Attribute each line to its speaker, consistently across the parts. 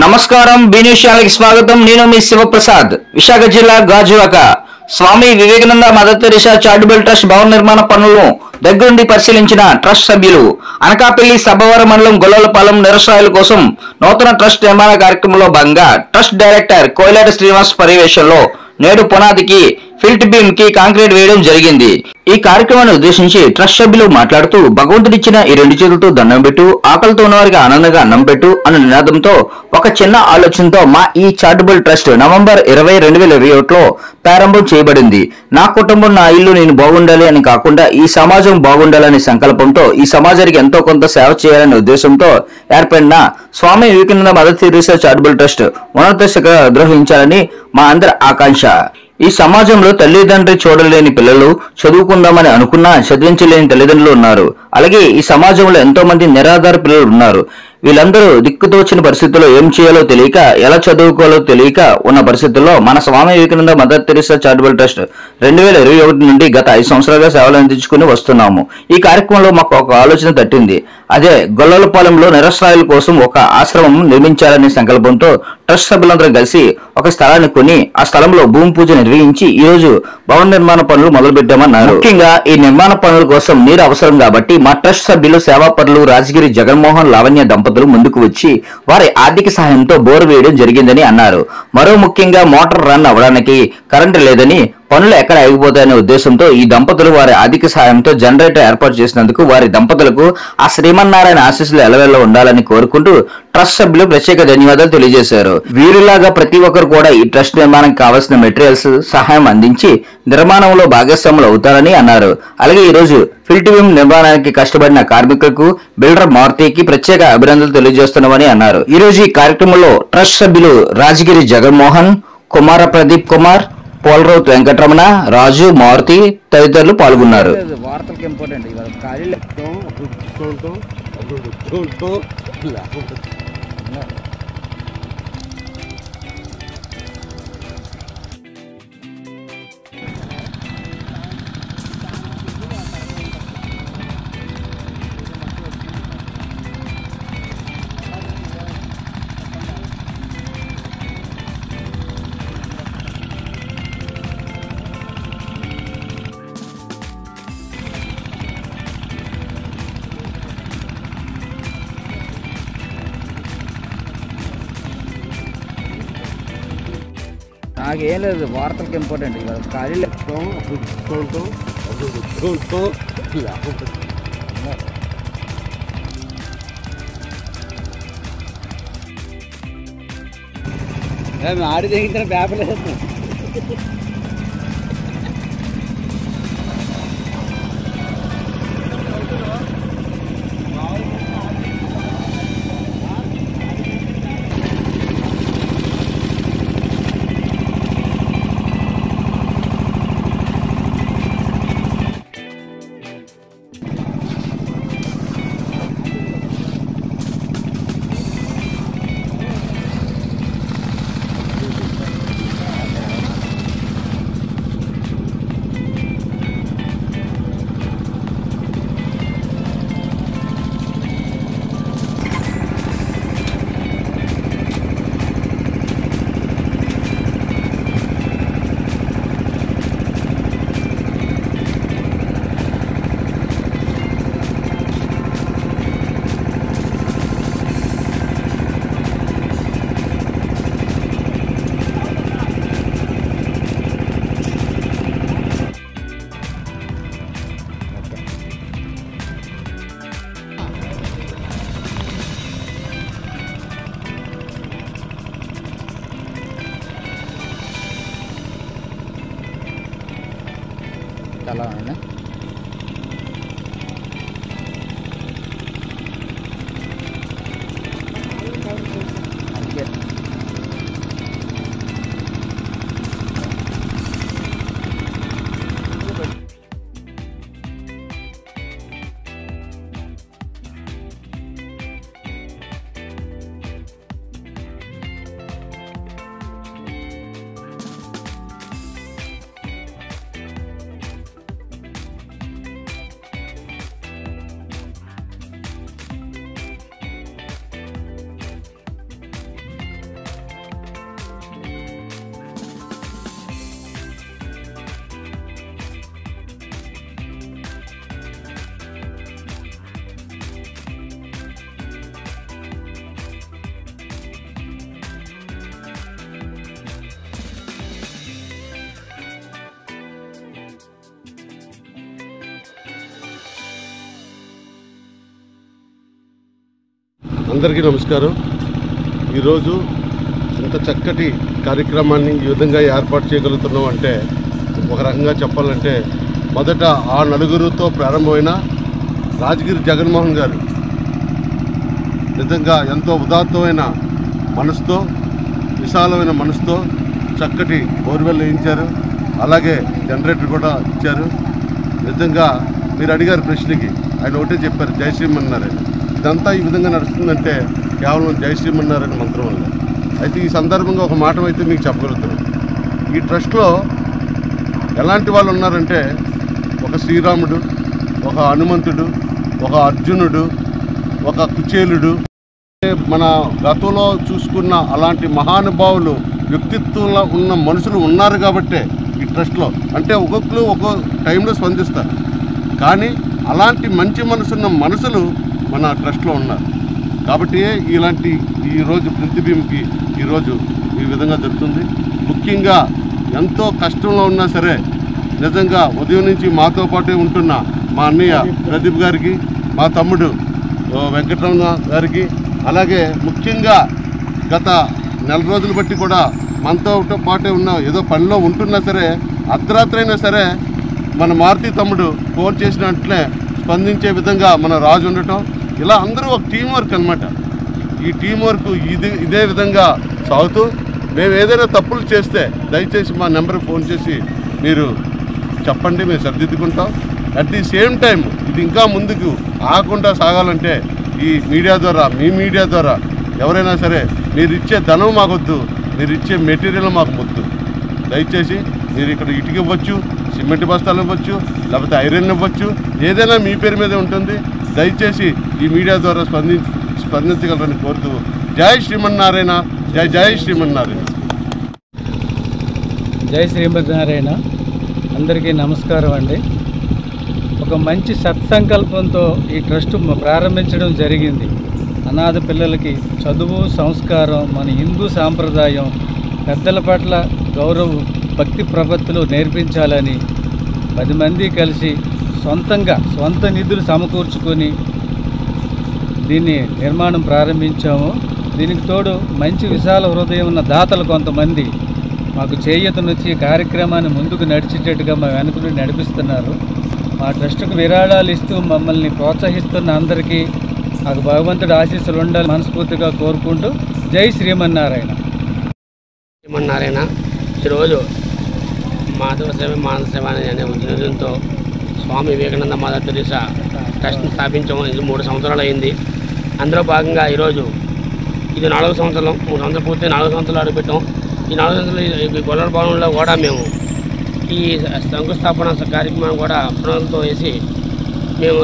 Speaker 1: నమస్కారం బీన్యూస్కి స్వాగతం. నేను మీ శివప్రసాద్. విశాఖ జిల్లా Gajuwaka Swami Vivekananda Mother Teresa charitable trust భవన నిర్మాణ పనులను దగ్గరుండి పరిశీలించిన ట్రస్ట్ సభ్యులు అనకాపల్లి సభవరం మండలం గొల్లలపాలెం నిరసరాయుల కోసం నూతన ట్రస్ట్ నిర్మాణ కార్యక్రమంలో భాగంగా ట్రస్ట్ డైరెక్టర్ కోయిలాటి శ్రీనివాస్ పర్యవేక్షణలో నేడు పునాదికి ఫిల్ట్ బీమ్ కి కాంక్రీట్ వేయడం జరిగింది. ఈ కార్యక్రమాన్ని ఉద్దేశించి ట్రస్ట్ సభ్యులు మాట్లాడుతూ భగవంతుడిచ్చిన ఈ రెండు చేతులతో దండం పెట్టు, ఆకలితో ఉన్నవారికి ఆనందంగా అన్నం పెట్టు అన్న నినాదంతో ఒక చిన్న ఆలోచనతో మా ఈ చారిటబుల్ ట్రస్ట్ నవంబర్ 20, 2021లో ప్రారంభం చేయబడింది. నా కుటుంబం నా ఇల్లు నేను బాగుండాలి అని కాకుండా ఈ సమాజం బాగుండాలనే సంకల్పంతో ఈ సమాజానికి ఎంతో కొంత సేవ చేయాలనే ఉద్దేశంతో ఏర్పడిన Swami Vivekananda Mother Teresa charitable trust ఉన్నత శిఖర అధిరోహించాలని మా అందరి ఆకాంక్ష. ఈ సమాజంలో తల్లిదండ్రి చూడలేని పిల్లలు, చదువుకుందామని అనుకున్నా చదివించలేని తల్లిదండ్రులు ఉన్నారు. అలాగే ఈ సమాజంలో ఎంతో మంది నిరాధార పిల్లలు ఉన్నారు. వీళ్ళందరూ దిక్కుతోచిన పరిస్థితుల్లో ఏం చేయాలో తెలియక, ఎలా చదువుకోవాలో తెలియక ఉన్న పరిస్థితుల్లో మన Swami Vivekananda Mother Teresa charitable trust 2021 నుండి గత 5 సంవత్సరాలుగా సేవలు అందించుకుని వస్తున్నాము. ఈ కార్యక్రమంలో మాకు ఒక ఆలోచన తట్టింది. అదే గొల్లలపాలెంలో నిరసరాయుల కోసం ఒక ఆశ్రమం నిర్మించాలనే సంకల్పంతో ట్రస్ట్ సభ్యులందరూ కలిసి ఒక స్థలాన్ని కొని ఆ స్థలంలో భూమి పూజ నిర్వహించి ఈ రోజు భవన నిర్మాణ పనులు మొదలు పెట్టామన్నారు. ముఖ్యంగా ఈ నిర్మాణ పనుల కోసం నీరు అవసరం కాబట్టి మా ట్రస్ట్ సభ్యులు సేవాపరులు రాజగిరి జగన్మోహన్ లావణ్య దంపతులు ముందుకు వచ్చి వారి ఆర్థిక సహాయంతో బోర్ వేయడం జరిగిందని అన్నారు. మరో ముఖ్యంగా మోటార్ రన్ అవ్వడానికి కరెంటు లేదని, పనులు ఎక్కడ ఆగిపోతాయనే ఉద్దేశంతో ఈ దంపతులు వారి ఆర్థిక సహాయంతో జనరేటర్ ఏర్పాటు చేసినందుకు వారి దంపతులకు ఆ శ్రీమన్నారాయణ ఆశీస్సులు ఎలవెల్ల ఉండాలని కోరుకుంటూ ట్రస్ట్ సభ్యులు ప్రత్యేక ధన్యవాదాలు తెలియజేశారు. వీరిలాగా ప్రతి ఒక్కరు కూడా ఈ ట్రస్ట్ నిర్మాణానికి కావాల్సిన మెటీరియల్స్ సహాయం అందించి నిర్మాణంలో భాగస్వాములు అవుతారని అన్నారు. అలాగే ఈ రోజు ఫిల్ట్ బీమ్ నిర్మాణానికి కష్టపడిన కార్మికులకు బిల్డర్ మారుతికి ప్రత్యేక అభినందనలు తెలియజేస్తున్నామని అన్నారు. ఈ రోజు ఈ కార్యక్రమంలో ట్రస్ట్ సభ్యులు రాజగిరి జగన్మోహన్, కుమార ప్రదీప్ కుమార్, పోలరావుత్ వెంకటరమణ, రాజు, మారుతి తదితరులు పాల్గొన్నారు.
Speaker 2: వార్తలకు ఇంపార్టెంట్ నాకేం లేదు, వార్తలకు ఇంపార్టెంట్ ఖాళీ ఆడి తెగిన పేపర్ లేదు. చాలా
Speaker 3: అందరికీ నమస్కారం. ఈరోజు ఇంత చక్కటి కార్యక్రమాన్ని ఈ విధంగా ఏర్పాటు చేయగలుగుతున్నాం అంటే ఒక రకంగా చెప్పాలంటే మొదట ఆ నలుగురితో ప్రారంభమైన రాజగిరి జగన్మోహన్ గారు నిజంగా ఎంతో ఉదాత్తమైన మనసుతో, విశాలమైన మనసుతో చక్కటి బోర్వెల్ వేయించారు. అలాగే జనరేటర్ కూడా ఇచ్చారు. నిజంగా మీరు అడిగారు ప్రశ్నకి, ఆయన ఒకటే చెప్పారు, జై శ్రీమన్నారాయణ. ఇదంతా ఈ విధంగా నడుస్తుందంటే కేవలం జై శ్రీమన్నారాయణ మంత్రం వల్ల. అయితే ఈ సందర్భంగా ఒక మాట అయితే మీకు చెప్పగలుగుతున్నాను. ఈ ట్రస్ట్లో ఎలాంటి వాళ్ళు ఉన్నారంటే ఒక శ్రీరాముడు, ఒక హనుమంతుడు, ఒక అర్జునుడు, ఒక కుచేలుడు, మన గతంలో చూసుకున్న అలాంటి మహానుభావులు వ్యక్తిత్వంలో ఉన్న మనుషులు ఉన్నారు కాబట్టే ఈ ట్రస్ట్లో, అంటే ఒక్కొక్కరు ఒక్కో టైంలో స్పందిస్తారు. కానీ అలాంటి మంచి మనసున్న మనుషులు మన ట్రస్ట్లో ఉన్నారు కాబట్టి ఇలాంటి ఈరోజు ప్రతిబింబకి ఈరోజు ఈ విధంగా జరుగుతుంది. ముఖ్యంగా ఎంతో కష్టంలో ఉన్నా సరే నిజంగా ఉదయం నుంచి మాతో పాటే ఉంటున్న మా అన్నయ్య ప్రదీప్ గారికి, మా తమ్ముడు వెంకటరమణ గారికి, అలాగే ముఖ్యంగా గత నెల రోజులు బట్టి కూడా మనతో పాటే ఉన్న ఏదో పనిలో ఉంటున్నా సరే అర్ధరాత్రి అయినా సరే మన మారుతి తమ్ముడు ఫోన్ చేసినట్లే స్పందించే విధంగా మన రాజు ఉండటం, ఇలా అందరూ ఒక టీం వర్క్ అనమాట. ఈ టీం వర్క్ ఇదే విధంగా సాగుతూ మేము ఏదైనా తప్పులు చేస్తే దయచేసి మా నెంబర్కి ఫోన్ చేసి మీరు చెప్పండి, మేము సరిదిద్దుకుంటాం. అట్ ది సేమ్ టైం ఇది ఇంకా ముందుకు ఆగకుండా సాగాలంటే ఈ మీడియా ద్వారా, మీ మీడియా ద్వారా ఎవరైనా సరే మీరు ఇచ్చే ధనం మాకొద్దు, మీరు ఇచ్చే మెటీరియల్ మాకు ముద్దు. దయచేసి మీరు ఇక్కడ ఇటుక ఇవ్వచ్చు, సిమెంట్ బస్తాలు ఇవ్వచ్చు, లేకపోతే ఐరన్ ఇవ్వచ్చు, ఏదైనా మీ పేరు మీదే ఉంటుంది. దయచేసి ఈ మీడియా ద్వారా స్పందించగలరని కోరుతూ జై శ్రీమన్నారాయణ, జై జై శ్రీమన్నారాయణ.
Speaker 4: జై శ్రీమన్నారాయణ. అందరికీ నమస్కారం అండి. ఒక మంచి సత్సంకల్పంతో ఈ ట్రస్ట్ ప్రారంభించడం జరిగింది. అనాథ పిల్లలకి చదువు, సంస్కారం, మన హిందూ సాంప్రదాయం, పెద్దల పట్ల గౌరవం, భక్తి ప్రపత్తులు నేర్పించాలని 10 మంది కలిసి సొంత నిధులు సమకూర్చుకొని దీన్ని నిర్మాణం ప్రారంభించాము. దీనికి తోడు మంచి విశాల హృదయం ఉన్న దాతలు కొంతమంది మాకు చేయూతనిచ్చి కార్యక్రమాన్ని ముందుకు నడిచేటట్టుగా మా వెనుకను నడిపిస్తున్నారు. మా ట్రస్టుకు విరాళాలు ఇస్తూ మమ్మల్ని ప్రోత్సహిస్తున్న అందరికీ మాకు భగవంతుడి ఆశీస్సులు ఉండాలి మనస్ఫూర్తిగా కోరుకుంటూ జై శ్రీమన్నారాయణ.
Speaker 5: శ్రీమన్నారాయణ. ఈరోజు మాధవ సేవ మానవ సేవ అనే ఉద్దేశంతో స్వామి వివేకానంద మదర్ తెరీసా ట్రస్ట్ని స్థాపించాము. ఇది 3 సంవత్సరాలు అయింది. అందులో భాగంగా ఈరోజు ఇది 4వ సంవత్సరం. 3 సంవత్సరాలు పూర్తి 4వ సంవత్సరాలు అడుగుపెట్టాం. ఈ 4వ సంవత్సరాలు గొల్లల భవనంలో కూడా మేము ఈ శంకుస్థాపన కార్యక్రమాన్ని కూడా ప్రణాళికతో వేసి మేము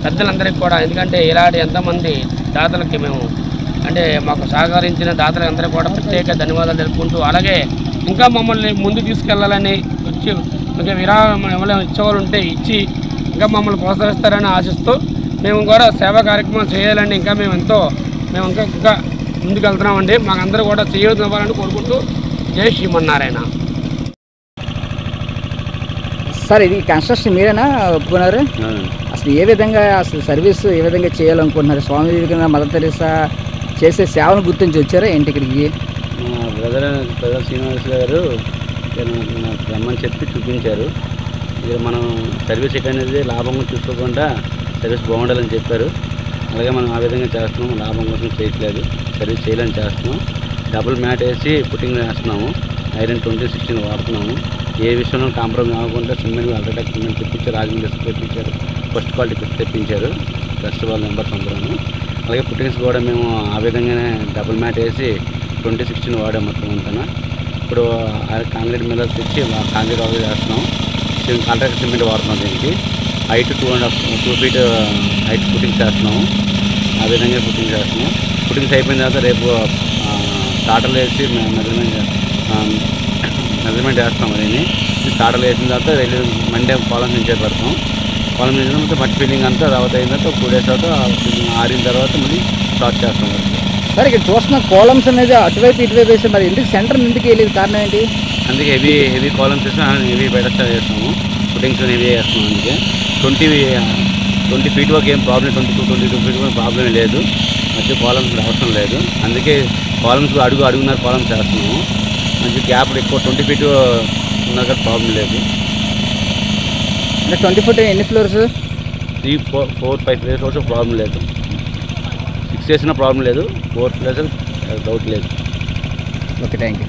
Speaker 5: పెద్దలందరికీ కూడా, ఎందుకంటే ఇలాంటి ఎంతమంది దాతలకి మేము అంటే మాకు సహకరించిన దాతలందరికీ కూడా ప్రత్యేక ధన్యవాదాలు తెలుపుకుంటూ, అలాగే ఇంకా మమ్మల్ని ముందు తీసుకెళ్లాలని వచ్చి ఇంకా విరాళం ఎవరైనా ఇచ్చేవాళ్ళు ఉంటే ఇచ్చి ఇంకా మమ్మల్ని ప్రోత్సహిస్తారని ఆశిస్తూ మేము కూడా సేవా కార్యక్రమాలు చేయాలని మేము ఇంకా ముందుకు వెళ్తున్నామండి. మాకందరూ కూడా చేయవలసి కోరుకుంటూ జై శ్రీమన్నారాయణ.
Speaker 2: సార్, ఇది కన్స్ట్రక్షన్ మీరేనా ఒప్పుకున్నారు? అసలు ఏ విధంగా అసలు సర్వీస్ ఏ విధంగా చేయాలనుకుంటున్నారు? స్వామి వివేకానంద మదర్ తెరీసా చేసే సేవను గుర్తించి వచ్చారా ఏంటి ఇక్కడికి?
Speaker 6: మా బ్రదర్ శ్రీనివాస్ గారు నాకు రమ్మని చెప్పి చూపించారు. ఇక మనం సర్వీస్ అనేది లాభంగా చూసుకోకుండా సర్వీస్ బాగుండాలని చెప్పారు. అలాగే మనం ఆ విధంగా చేస్తున్నాము. లాభం కోసం చేయట్లేదు, సర్వీస్ చేయాలని చేస్తున్నాం. డబుల్ మ్యాట్ వేసి పుట్టింగ్ వేస్తున్నాము. ఐరన్ 2016 వాడుతున్నాము. ఏ విషయంలో కాంప్రమైజ్ అవ్వకుండా సిమెంట్, అల్ట్రాటెక్ సిమెంట్ తెప్పించారు, రాజమండ్రి తెప్పించారు, ఫస్ట్ క్వాలిటీ తెప్పించారు ట్రస్ట్ వాళ్ళ మెంబర్స్ అందరూ. అలాగే పుట్టింగ్స్ కూడా మేము ఆ విధంగానే డబుల్ మ్యాట్ వేసి 2016 వాడాం మొత్తం అంతా. ఇప్పుడు కాంక్రీట్ మీద తెచ్చి కాంక్రీట్ ఆర్డర్ చేస్తున్నాం. కాంట్రాక్ట్ సిమెంట్ వాడుతున్నాం. దీనికి హైట్ 2.5 feet హైట్ పుట్టింగ్స్ చేస్తున్నాము. ఆ విధంగా పుట్టింగ్స్ చేస్తున్నాం. పుట్టింగ్స్ అయిపోయిన తర్వాత రేపు స్టార్టర్లు వేసి మెజర్మెంట్ వేస్తాం. దీన్ని స్టార్టర్లు వేసిన తర్వాత మండే పొలం నుంచి పెడతాం. పొలం నుంచి మొత్తం మట్టి ఫిల్లింగ్ అంతా తర్వాత అయిన తర్వాత 2 days తర్వాత ఆరిన తర్వాత మళ్ళీ స్టార్ట్ చేస్తాం.
Speaker 2: సార్, ఇక్కడ చూస్తున్న కాలమ్స్ అనేది అటువైపు ఇటువైపు వేస్తే మరి ఎందుకు సెంటర్ ఎందుకు వెళ్ళేది? కారణం ఏంటి?
Speaker 6: అందుకే హెవీ కాలమ్స్ వేస్తాం, హెవీ బయట చేస్తాము. పుట్టింగ్స్ హెవీ వేస్తాము. అందుకే 20 ఫీట్ వరకు ఏం ప్రాబ్లం 22 ఫీట్ వరకు ప్రాబ్లం లేదు. మధ్య కాలమ్స్ కూడా అవసరం లేదు. అందుకే కాలమ్స్ అడుగున్నర కాలమ్స్ వేస్తున్నాము. మంచి గ్యాప్ ఎక్కువ 20 ఫీట్ ఉన్నా కానీ ప్రాబ్లం లేదు.
Speaker 2: అంటే 20 ఫీట్ ఎన్ని ఫ్లోర్స్?
Speaker 6: 3, 4, 5 ఫ్లోర్స్ ప్రాబ్లం లేదు. 6 వేసినా ప్రాబ్లం లేదు. 4 ఫ్లోర్స్ డౌట్ లేదు.
Speaker 2: Okay, thank you.